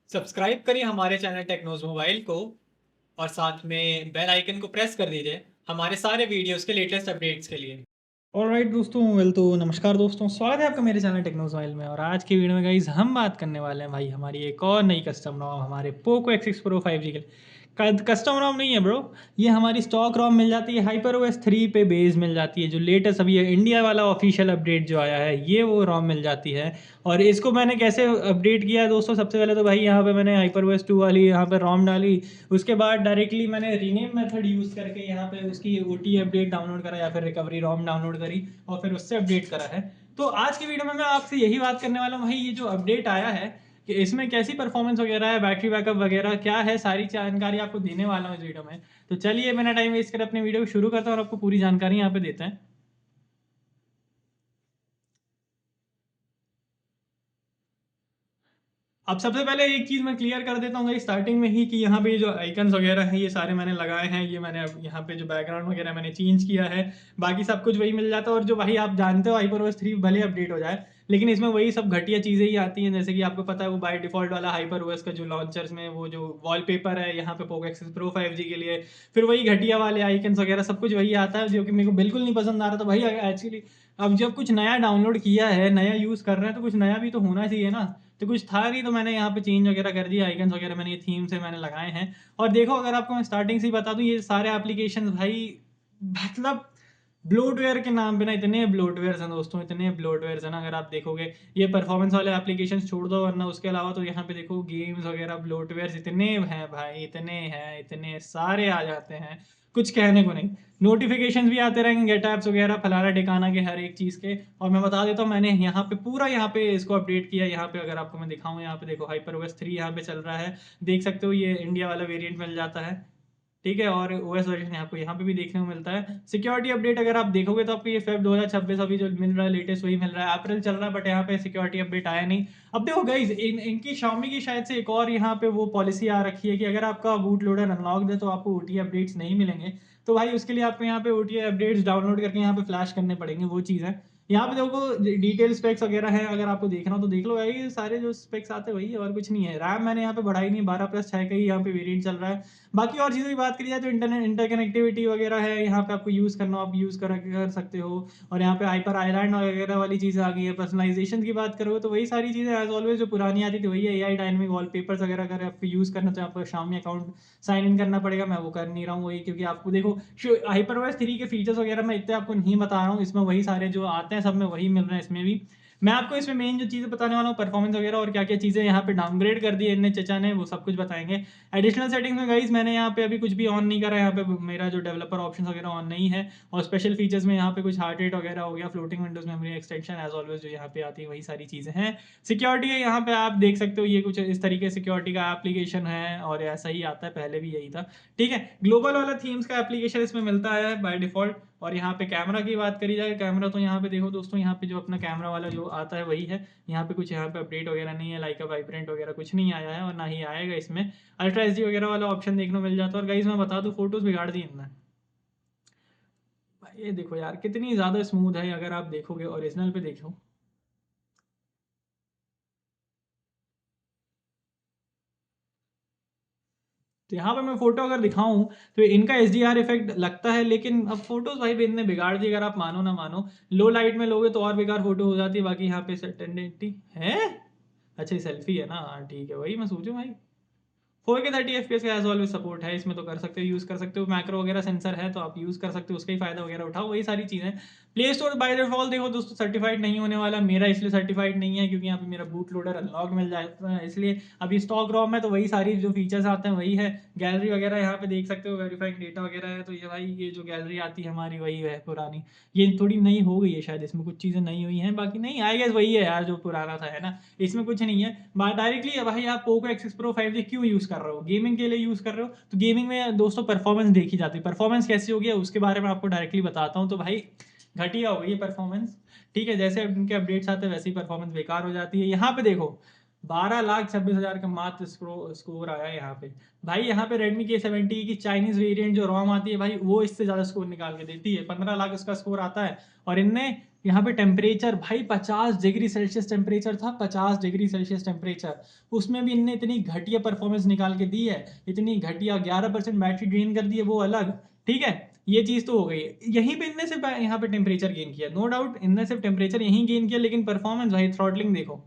Subscribe करिए हमारे channel टेक्नोज mobile को और साथ में बेल आइकन को प्रेस कर दीजिए हमारे सारे वीडियोस के लेटेस्ट अपडेट्स के लिए। ऑलराइट दोस्तों, तो नमस्कार दोस्तों, स्वागत है आपका मेरे चैनल टेक्नो स्माइल में। और आज की वीडियो में गाइस हम बात करने वाले हैं भाई हमारी एक और नई कस्टम रोम हमारे पोको X6 Pro 5G के लिए। कस्टम रोम नहीं है ब्रो, ये हमारी स्टॉक रोम मिल जाती है, HyperOS 3 पे बेस मिल जाती है। जो लेटेस्ट अभी इंडिया वाला ऑफिशियल अपडेट जो आया है ये वो रोम मिल जाती है। और इसको मैंने कैसे अपडेट किया है दोस्तों, सबसे पहले तो भाई यहाँ पे मैंने HyperOS 2 वाली यहाँ पे रोम डाली। उसके बाद डायरेक्टली मैंने रीनेम मेथड यूज़ करके यहाँ पे उसकी OT अपडेट डाउनलोड करा या फिर रिकवरी रोम डाउनलोड करी और फिर उससे अपडेट करा है। तो आज की वीडियो में मैं आपसे यही बात करने वाला हूँ भाई, ये जो अपडेट आया है कि इसमें कैसी परफॉर्मेंस वगैरह है, बैटरी बैकअप वगैरह क्या है, सारी जानकारी आपको देने वाला हूँ इस वीडियो में। तो चलिए बिना टाइम वेस्ट कर अपने वीडियो को शुरू करता हूँ और आपको पूरी जानकारी यहाँ पे देते हैं। अब सबसे पहले एक चीज़ मैं क्लियर कर देता हूँ स्टार्टिंग में ही कि यहाँ पे जो आइकन्स वगैरह हैं ये सारे मैंने लगाए हैं। ये मैंने अब यहाँ पे जो बैकग्राउंड वगैरह मैंने चेंज किया है, बाकी सब कुछ वही मिल जाता है। और जो भाई आप जानते हो HyperOS 3 भले अपडेट हो जाए लेकिन इसमें वही सब घटिया चीज़ें ही आती हैं। जैसे कि आपको पता है वो बाय डिफ़ॉल्ट वाला HyperOS का जो लॉन्चर्स में वो जो वॉलपेपर है यहाँ पे पोको X6 Pro 5G के लिए, फिर वही घटिया वाले आइकन्स वगैरह सब कुछ वही आता है जो कि मेरे को बिल्कुल नहीं पसंद आ रहा। तो भाई एक्चुअली अब जब कुछ नया डाउनलोड किया है, नया यूज़ कर रहे हैं, तो कुछ नया भी तो होना चाहिए ना। तो कुछ था नहीं, तो मैंने यहाँ पे चेंज वगैरह कर दिया। आइकन्स वगैरह मैंने ये थीम से मैंने लगाए हैं। और देखो, अगर आपको मैं स्टार्टिंग से ही बता दूं, ये सारे एप्लीकेशन भाई मतलब ब्लोटवेयर के नाम पे ना इतने ब्लोटवेयर हैं दोस्तों, इतने ब्लोटवेयर हैं ना। अगर आप देखोगे ये परफॉर्मेंस वाले एप्लीकेशन छोड़ दो, वरना उसके अलावा तो यहाँ पे देखो गेम्स वगैरह ब्लोटवेयर इतने हैं भाई, इतने हैं, इतने सारे आ जाते हैं, कुछ कहने को नहीं। नोटिफिकेशन भी आते रहेंगे, गेट ऐप्स वगैरह फलाना ठिकाना के हर एक चीज़ के। और मैं बता देता हूँ, मैंने यहाँ पे पूरा यहाँ पे इसको अपडेट किया। यहाँ पे अगर आपको मैं दिखाऊँ, यहाँ पे देखो HyperOS 3 यहाँ पे चल रहा है, देख सकते हो। ये इंडिया वाला वेरिएंट मिल जाता है, ठीक है। और ओएस वर्जन आपको यहाँ पे भी देखने को मिलता है। सिक्योरिटी अपडेट अगर आप देखोगे तो आपको ये फेब 2026 अभी जो मिल रहा है लेटेस्ट वही मिल रहा है। अप्रैल चल रहा है बट यहाँ पे सिक्योरिटी अपडेट आया नहीं। अब देखो गाइज, इनकी Xiaomi की शायद से एक और यहाँ पे वो पॉलिसी आ रखी है कि अगर आपका बूट लोडर अनलॉक्ड है तो आपको OTA अपडेट्स नहीं मिलेंगे। तो भाई उसके लिए आपको यहाँ पे OTA अपडेट्स डाउनलोड करके यहाँ पे फ्लैश करने पड़ेंगे, वो चीज़ है। यहाँ पे देखो डिटेल स्पेक्स वगैरह है, अगर आपको देखना हो तो देख लो भाई। सारे जो स्पेक्स आते हैं वही है और कुछ नहीं है। रैम मैंने यहाँ पे बढ़ाई नहीं, 12+6 का ही यहाँ पे वेरिएंट चल रहा है। बाकी और चीज़ों की बात करी जाए तो इंटरनेट इंटरकनेक्टिविटी वगैरह है, यहाँ पे आपको यूज़ करना हो आप यूज़ कर सकते हो। और यहाँ पे हाइपर आइलैंड वगैरह वाली चीज़ें आ गई है। पर्सनलाइजेशन की बात करोगे तो वही सारी चीज़ें एज ऑलवेज जो पुरानी आती थी वही है। AI डायनेमिक वॉलपेपर्स वगैरह अगर आपको यूज़ करना तो आपको Xiaomi अकाउंट साइन इन करना पड़ेगा। मैं वो कर नहीं रहा हूँ वही, क्योंकि आपको देखो HyperOS 3 के फीचर्स वगैरह मैं इतने आपको नहीं बता रहा हूँ, इसमें वही सारे जो आते हैं सब में वही मिल रहे हैं इसमें भी। मैं आपको इसमें मेन जो चीज़ें बताने वाला हूँ, परफॉर्मेंस वगैरह और क्या क्या चीज़ें यहाँ पे डाउनग्रेड कर दी है इनने चचा ने, वो सब कुछ बताएंगे। एडिशनल सेटिंग्स में गाइस मैंने यहाँ पे अभी कुछ भी ऑन नहीं करा है। यहाँ पे मेरा जो डेवलपर ऑप्शन वगैरह ऑन नहीं है। और स्पेशल फीचर्स में यहाँ पे कुछ हार्ट रेट वगैरह हो गया, floating windows memory extension as always जो यहाँ पे आती है वही सारी चीज़ें हैं। सिक्योरिटी है, यहाँ पे आप देख सकते हो ये कुछ इस तरीके सिक्योरिटी का एप्लीकेशन है और ऐसा ही आता है, पहले भी यही था, ठीक है। ग्लोबल वाला थीम्स का एप्लीकेशन इसमें मिलता है बाय डिफॉल्ट। और यहाँ पे कैमरा की बात करी जाए, कैमरा तो यहाँ पे देखो दोस्तों, यहाँ पे जो अपना कैमरा वाला जो आता है वही है। यहाँ पे कुछ यहाँ पे अपडेट वगैरह नहीं है, लाइक वाइब्रेंट वगैरह कुछ नहीं आया है और ना ही आएगा इसमें। अल्ट्रा एच डी वगैरह वाला ऑप्शन देखने को मिल जाता है। और गाइज मैं बता दूँ, फोटोज बिगाड़ दी इनने भाई। ये देखो यार कितनी ज़्यादा स्मूथ है, अगर आप देखोगे ओरिजिनल पे देखो। तो यहाँ पे मैं फोटो अगर दिखाऊं तो इनका HDR इफेक्ट लगता है, लेकिन अब फोटोज भाई भी इनने बिगाड़ दी, अगर आप मानो ना मानो। लो लाइट में लोगे तो और बेकार फोटो हो जाती है। बाकी यहाँ पे सर्टेनिटी है। अच्छा ये सेल्फी है ना, हाँ ठीक है, वही मैं सोचूं भाई। 4K 30 FPS का एज ऑलवेज सपोर्ट है इसमें, तो कर सकते हो, यूज़ कर सकते हो। मैक्रो वगैरह सेंसर है तो आप यूज़ कर सकते हो, उसका ही फायदा वगैरह उठाओ, वही सारी चीज़ें। प्ले स्टोर बाय डिफॉल्ट देखो दोस्तों सर्टिफाइड नहीं होने वाला, मेरा इसलिए सर्टिफाइड नहीं है क्योंकि यहाँ पे मेरा बूट लोडर अनलॉक मिल जाता है, इसलिए अभी स्टॉक रॉम है तो वही सारी जो फीचर्स आते हैं वही है। गैलरी वगैरह यहाँ पे देख सकते हो, वेरीफाइंग डेटा वगैरह है। तो ये भाई ये जो गैलरी आती है हमारी वही है पुरानी, ये थोड़ी नई हो गई है शायद, इसमें कुछ चीज़ें नई हुई हैं, बाकी नहीं आई गेस वही है यार जो पुराना था, है ना। इसमें कुछ नहीं है। डायरेक्टली भाई आप पोको X6 Pro 5G क्यों यूज़ कर रहे हो, गेमिंग के लिए यूज़ कर रहे हो। तो गेमिंग में दोस्तों परफॉर्मेंस देखी जाती है, परफॉर्मेंस कैसी होगी उसके बारे में आपको डायरेक्टली बताता हूँ। तो भाई घटिया हो गई है परफॉर्मेंस, ठीक है। जैसे उनके अपडेट्स आते हैं वैसे ही परफॉर्मेंस बेकार हो जाती है। यहाँ पे देखो 12,26,000 का मात्र स्कोर आया है यहाँ पे। भाई यहाँ पे Redmi K70 की चाइनीज वेरिएंट जो रॉम आती है भाई, वो इससे ज़्यादा स्कोर निकाल के देती है। 15 लाख उसका स्कोर आता है और इनने यहाँ पे टेम्परेचर भाई 50 डिग्री सेल्सियस टेम्परेचर था, 50 डिग्री सेल्सियस टेम्परेचर। उसमें भी इनने इतनी घटिया परफॉर्मेंस निकाल के दी है, इतनी घटिया, 11% बैटरी ड्रेन कर दी है, वो अलग। ठीक है, ये चीज़ तो हो गई। यहीं पे इनने सिर्फ यहाँ पे टेम्परेचर गेन किया, नो डाउट इनने सिर्फ टेम्परेचर यहीं गेन किया, लेकिन परफॉर्मेंस भाई, थ्रॉटलिंग देखो।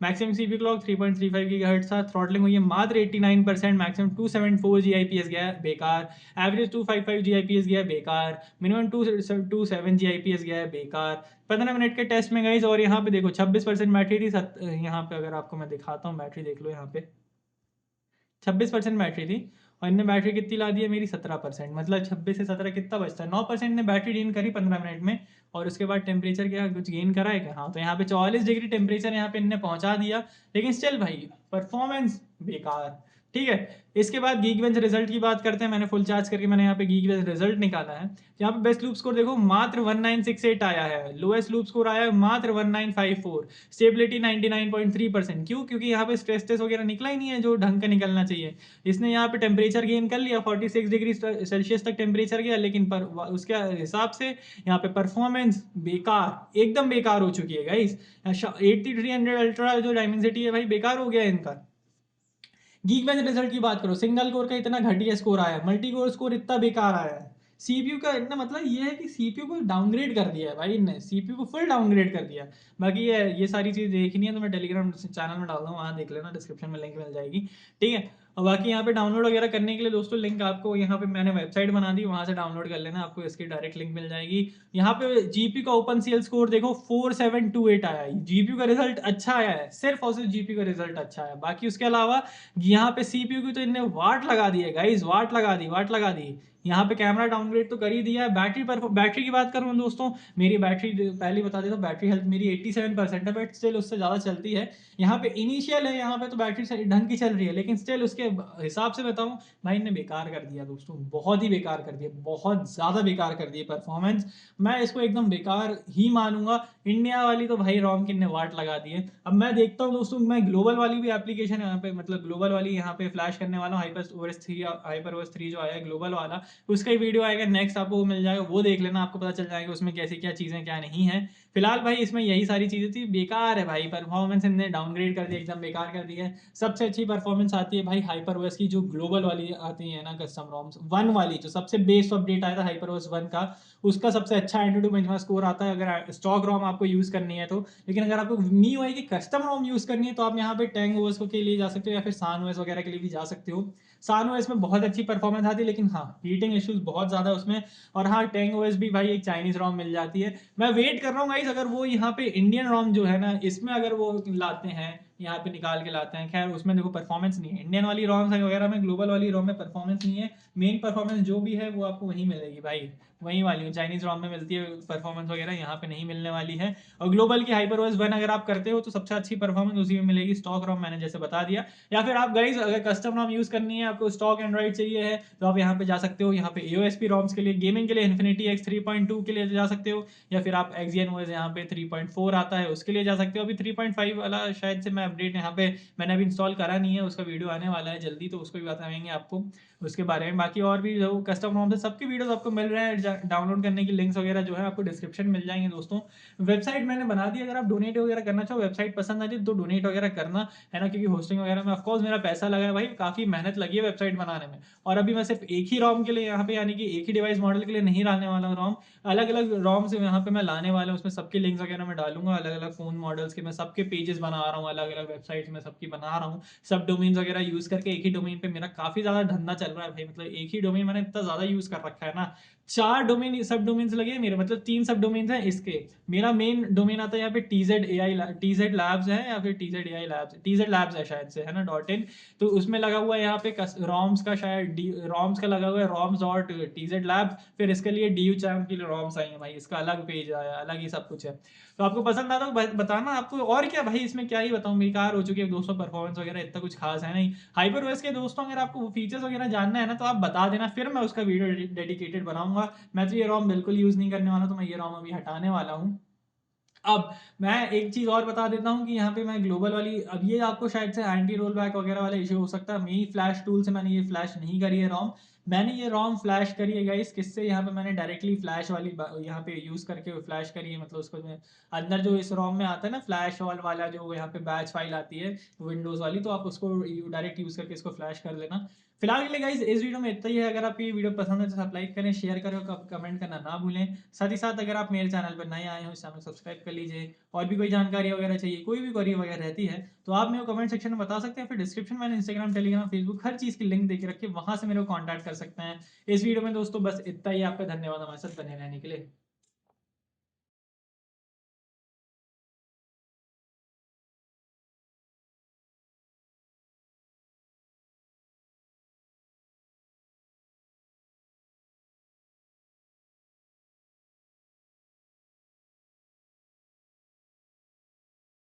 मैक्सिमम सीपीयू क्लॉक 3.35 गीगाहर्ट्ज था, थ्रॉटलिंग हुई है मात्र 89%, मैक्सिमम 274 जीआईपीएस गया है, बेकार। एवरेज 255 जीआईपीएस गया है, बेकार। मिनिमम 227 जीआईपीएस गया है, बेकार। 15 मिनट के टेस्ट में गाइस। और यहाँ पे देखो 26% बैटरी थी, यहाँ पे अगर आपको मैं दिखाता हूँ बैटरी, देख लो यहाँ पे 26% बैटरी थी, और इनने बैटरी कितनी ला दी है मेरी, 17%। मतलब 26 से 17 कितना बचता है, 9% ने बैटरी गेन करी 15 मिनट में। और उसके बाद टेम्परेचर क्या कुछ गेन करा है क्या? हाँ, तो यहाँ पे 44 डिग्री टेम्परेचर यहाँ पे इनने पहुंचा दिया, लेकिन स्टिल भाई परफॉर्मेंस बेकार। ठीक है, इसके बाद गीकबेंच रिजल्ट की बात करते हैं। मैंने फुल चार्ज करके मैंने यहाँ पे गीकबेंच रिजल्ट निकाला है। यहाँ पे बेस्ट लूप स्कोर देखो मात्र 1968 आया है, लोएस्ट लूप स्कोर आया है मात्र 1954, स्टेबिलिटी 99.3%। क्यों? क्योंकि यहाँ पे स्ट्रेस टेस्ट वगैरह निकला ही नहीं है जो ढंग का निकलना चाहिए। इसने यहाँ पे टेम्परेचर गेन कर लिया, 46 डिग्री सेल्सियस तक टेम्परेचर गया, लेकिन पर उसके हिसाब से यहाँ पे परफॉर्मेंस बेकार, एकदम बेकार हो चुकी है गाइस। 8300 अल्ट्रा जो डायमेंसिटी है भाई, बेकार हो गया है इनका। गीकबेंच रिजल्ट की बात करो, सिंगल कोर का इतना घटिया स्कोर आया है, मल्टी कोर स्कोर इतना बेकार आया है। सीपीयू का इतना मतलब ये है कि सीपीयू को डाउनग्रेड कर दिया है भाई इनने, सीपीयू को फुल डाउनग्रेड कर दिया। बाकी ये सारी चीज़ देखनी है तो मैं टेलीग्राम चैनल में डाल दूँ, वहाँ देख लेना, डिस्क्रिप्शन में लिंक मिल जाएगी। ठीक है, और बाकी यहाँ पे डाउनलोड वगैरह करने के लिए दोस्तों लिंक आपको यहाँ पे मैंने वेबसाइट बना दी, वहाँ से डाउनलोड कर लेना, आपको इसकी डायरेक्ट लिंक मिल जाएगी। यहाँ पे जीपीयू का ओपन सीएल स्कोर देखो 4728 आया है, जीपीयू का रिजल्ट अच्छा आया है, सिर्फ और सिर्फ जीपीयू का रिजल्ट अच्छा है। बाकी उसके अलावा यहाँ पे सीपीयू की तो इनने वाट लगा दी है गाइस, वाट लगा दी, वाट लगा दी। यहाँ पे कैमरा डाउनग्रेड तो कर ही दिया है। बैटरी की बात करूँ दोस्तों, मेरी बैटरी पहले बता देता हूँ, बैटरी हेल्थ मेरी 87% है, बट स्टिल उससे ज़्यादा चलती है। यहाँ पे इनिशियल है, यहाँ पे तो बैटरी ढंग की चल रही है, लेकिन स्टिल उसके हिसाब से बताऊँ भाई, ने बेकार कर दिया दोस्तों, बहुत ही बेकार कर दिया, बहुत ज़्यादा बेकार कर दिया परफॉर्मेंस। मैं इसको एकदम बेकार ही मानूंगा। इंडिया वाली तो भाई रोम की ने वाट लगा दी है। अब मैं देखता हूँ दोस्तों, मैं ग्लोबल वाली भी एप्लीकेशन यहाँ पे, मतलब ग्लोबल वाली यहाँ पे फ्लैश करने वाला हूँ, हाइपर OS 3 जो आया है ग्लोबल वाला, उसका ही वीडियो आएगा नेक्स्ट, आपको वो मिल जाएगा, वो देख लेना, आपको पता चल जाएगा उसमें कैसी क्या चीज़ें क्या नहीं है। फिलहाल भाई इसमें यही सारी चीज़ें थी, बेकार है भाई परफॉर्मेंस, इनने डाउनग्रेड कर दिया, एकदम बेकार कर दिया है। सबसे अच्छी परफॉर्मेंस आती है भाई हाइपर OS की, जो ग्लोबल वाली आती है ना कस्टम रोम्स, वन वाली, जो सबसे बेस्ट अपडेट आया था हाइपर OS 1 का, उसका सबसे अच्छा एंटूटू बेंचमार्क स्कोर आता है अगर स्टॉक रोम आपको यूज़ करनी है तो। लेकिन अगर आपको MIUI की कस्टम रोम यूज़ करनी है तो आप यहाँ पे टैंग ओएस के लिए जा सकते हो, या फिर सान ओएस वगैरह के लिए भी जा सकते हो। सान ओएस में बहुत अच्छी परफॉर्मेंस आती है, लेकिन हाँ हीटिंग इश्यूज बहुत ज़्यादा उसमें। और हाँ, टैंग ओएस भी भाई एक चाइनीज़ रोम मिल जाती है। मैं वेट कर रहा हूँ गाइस, अगर वो यहाँ पे इंडियन रोम जो है ना, इसमें अगर वो लाते हैं, यहाँ पे निकाल के लाते हैं, खैर उसमें देखो परफॉर्मेंस नहीं है, इंडियन वाली रोम वगैरह में, ग्लोबल वाली रोम में परफॉर्मेंस नहीं है। मेन परफॉर्मेंस जो भी है वो आपको वहीं मिलेगी भाई, वही वाली चाइनीज रोम में मिलती है परफॉर्मेंस वगैरह, यहाँ पे नहीं मिलने वाली है। और ग्लोबल की हाइपर OS 1 अगर आप करते हो तो सबसे अच्छी परफॉर्मेंस उसी में मिलेगी, स्टॉक रोम मैंने जैसे बता दिया। या फिर आप गाइज अगर कस्टम रोम यूज करनी है, आपको स्टॉक एंड्रॉइड चाहिए है, तो आप यहाँ पे जा सकते हो, यहाँ पे AOSP रोम्स के लिए, गेमिंग के लिए इन्फिनिटी X 3.2 के लिए जा सकते हो, या फिर आप Exynos यहाँ पे 3.4 आता है उसके लिए जा सकते हो। अभी 3.5 वाला शायद से मैं अपडेट यहाँ पे मैंने अभी इंस्टॉल करा नहीं है, उसका वीडियो आने वाला है जल्दी, तो उसको भी बताएंगे आपको उसके बारे में। बाकी और भी जो कस्टम रोम है सबके वीडियोस आपको मिल रहे हैं, डाउनलोड करने की लिंक्स वगैरह जो है आपको डिस्क्रिप्शन मिल जाएंगे दोस्तों। वेबसाइट मैंने बना दी, अगर आप डोनेट वगैरह करना चाहो, वेबसाइट पसंद आ जाए तो डोनेट वगैरह करना है ना, क्योंकि होस्टिंग वगैरह में ऑफकोर्स मेरा पैसा लगा है भाई, काफ़ी मेहनत लगी है वेबसाइट बनाने में। और अभी मैं सिर्फ एक ही रोम के लिए यहाँ पे, यानी कि एक ही डिवाइस मॉडल के लिए नहीं डालने वाला हूँ रोम, अलग अलग रोम से यहाँ पे मैं लाने वाला हूँ, उसमें सबके लिंक्स वगैरह मैं डालूंगा, अलग अलग फोन मॉडल्स के मैं सबके पेजेस बना रहा हूँ, अलग अलग वेबसाइट्स में सबकी बना रहा हूँ, सब डोमेन्स वगैरह यूज करके। एक ही डोमेन पे मेरा काफी ज्यादा धंधा चल रहा है भाई, मतलब एक ही डोमेन मैंने इतना ज्यादा यूज कर रखा है ना, 4 सब डोमेन्स लगे हैं मेरे, मतलब 3 सब डोमेन्स हैं इसके। मेरा मेन डोमेन आता है यहाँ पे TZ लैब्स है, या फिर TZ लैब्स है शायद से, है ना .in। तो उसमें लगा हुआ है यहाँ पे रॉम्स का, शायद रॉम्स का लगा हुआ है roms.tz-labs। फिर इसके लिए DU चैम्प के लिए रॉम्स आई है भाई, इसका अलग पेज आया, अलग ही सब कुछ है। तो आपको पसंद आता है तो बताना आपको, और क्या भाई इसमें क्या ही बताऊं, बेकार हो चुकी है दोस्तों, परफॉर्मेंस वगैरह इतना कुछ खास है नहीं। हाइपर OS के दोस्तों अगर आपको फीचर्स वगैरह जानना है ना, तो आप बता देना, फिर मैं उसका वीडियो डेडिकेटेड बनाऊंगा। मैं तो ये रोम बिल्कुल यूज़ नहीं करने वाला, तो मैं ये रोम अभी हटाने वाला हूँ। अब मैं एक चीज़ और बता देता हूँ कि यहाँ पे मैं ग्लोबल वाली, अब ये आपको शायद से एंटी रोल बैक वगैरह वाला इशू हो सकता है, मेरी फ्लैश टूल से मैंने ये फ्लैश नहीं करी है रोम। मैंने ये रोम फ्लैश करी है गाइस, किससे, यहाँ पे मैंने डायरेक्टली फ्लैश वाली यहाँ पे यूज़ करके फ्लैश करी है, मतलब उसको मैं अंदर जो इस रोम में आता है ना फ्लैश वॉल वाला जो यहाँ पे बैच फाइल आती है विंडोज़ वाली, तो आप उसको डायरेक्ट यूज़ करके इसको फ्लैश कर लेना। फिलहाल के लिए गाइस इस वीडियो में इतना ही है। अगर आपको ये वीडियो पसंद है तो आप लाइक करें, शेयर करें और कमेंट करना ना भूलें। साथ ही साथ अगर आप मेरे चैनल पर नए आए हो इस चैनल को सब्सक्राइब कर लीजिए। और भी कोई जानकारी वगैरह चाहिए, कोई भी क्वेरी वगैरह रहती है तो आप मेरे को कमेंट सेक्शन में बता सकते हैं, फिर डिस्क्रिप्शन में इंस्टाग्राम, टेलीग्राम, फेसबुक हर चीज़ की लिंक दे के रखे, वहां से मेरे को कॉन्टैक्ट कर सकते हैं। इस वीडियो में दोस्तों बस इतना ही। आपका धन्यवाद हमारे साथ बने रहने के लिए।